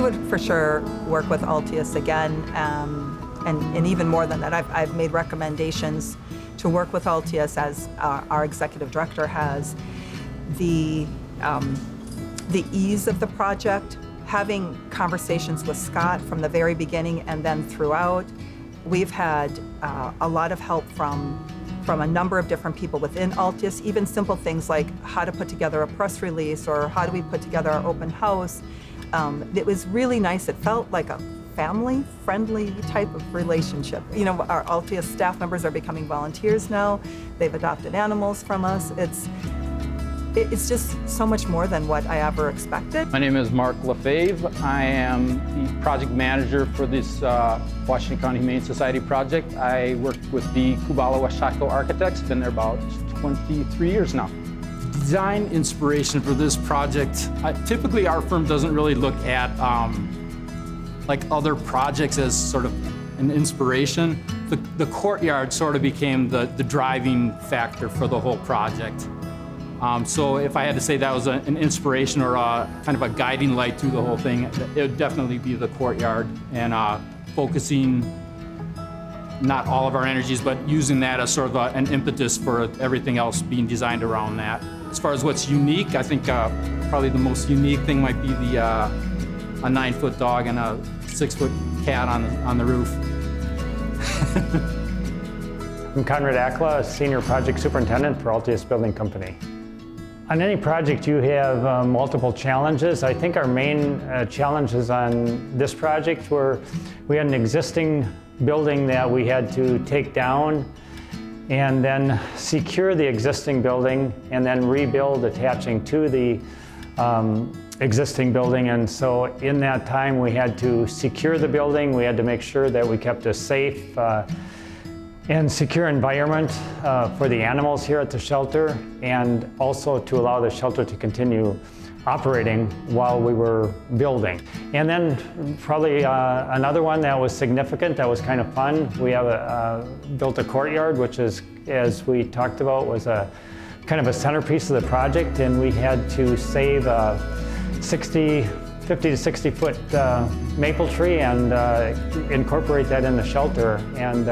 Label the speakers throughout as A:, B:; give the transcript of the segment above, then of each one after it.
A: would for sure work with Altius again, and even more than that, I've made recommendations to work with Altius, as our executive director has. The ease of the project, having conversations with Scott from the very beginning and then throughout. We've had a lot of help from a number of different people within Altius, even simple things like how to put together a press release or how do we put together our open house. It was really nice. It felt like a family-friendly type of relationship. You know, our Altius staff members are becoming volunteers now. They've adopted animals from us. It's just so much more than what I ever expected.
B: My name is Mark Lefebvre. I am the project manager for this Washington County Humane Society project. I worked with the Kubala-Washako architects, been there about 23 years now. Design inspiration for this project, typically our firm doesn't really look at like other projects as sort of an inspiration. The courtyard sort of became the driving factor for the whole project. So if I had to say that was an inspiration or kind of a guiding light through the whole thing, it would definitely be the courtyard, and focusing not all of our energies, but using that as sort of an impetus for everything else being designed around that. As far as what's unique, I think probably the most unique thing might be a 9-foot dog and a 6-foot cat on the roof.
C: I'm Conrad Akla, Senior Project Superintendent for Altius Building Company. On any project, you have multiple challenges. I think our main challenges on this project were we had an existing building that we had to take down and then secure the existing building and then rebuild attaching to the existing building. And so in that time, we had to secure the building. We had to make sure that we kept a safe and secure environment for the animals here at the shelter, and also to allow the shelter to continue operating while we were building. And then probably another one that was significant, that was kind of fun, we have built a courtyard, which is, as we talked about, was a kind of a centerpiece of the project, and we had to save a 50 to 60 foot maple tree and incorporate that in the shelter, and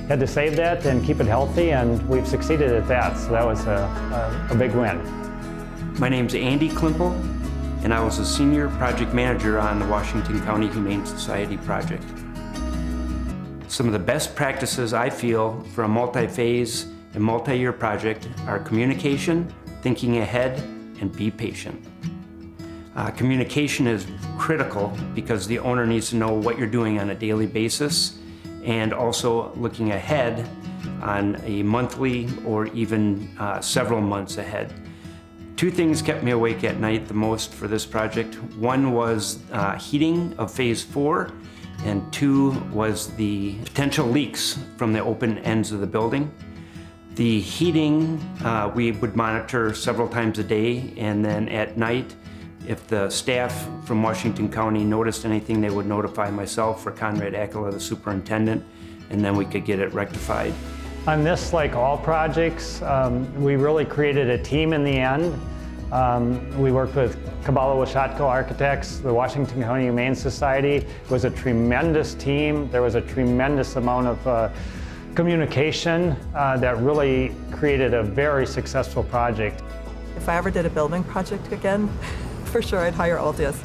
C: had to save that and keep it healthy, and we've succeeded at that, so that was a big win.
D: My name's Andy Klimpel, and I was a senior project manager on the Washington County Humane Society project. Some of the best practices I feel for a multi-phase and multi-year project are communication, thinking ahead, and be patient. Communication is critical because the owner needs to know what you're doing on a daily basis, and also looking ahead on a monthly or even several months ahead. Two things kept me awake at night the most for this project. One was heating of phase 4, and 2 was the potential leaks from the open ends of the building. The heating, we would monitor several times a day, and then at night, if the staff from Washington County noticed anything, they would notify myself or Conrad Akla, the superintendent, and then we could get it rectified.
C: On this, like all projects, we really created a team in the end. We worked with Kubala-Washako architects, the Washington County Humane Society. It was a tremendous team. There was a tremendous amount of communication that really created a very successful project.
A: If I ever did a building project again, for sure I'd hire Altius.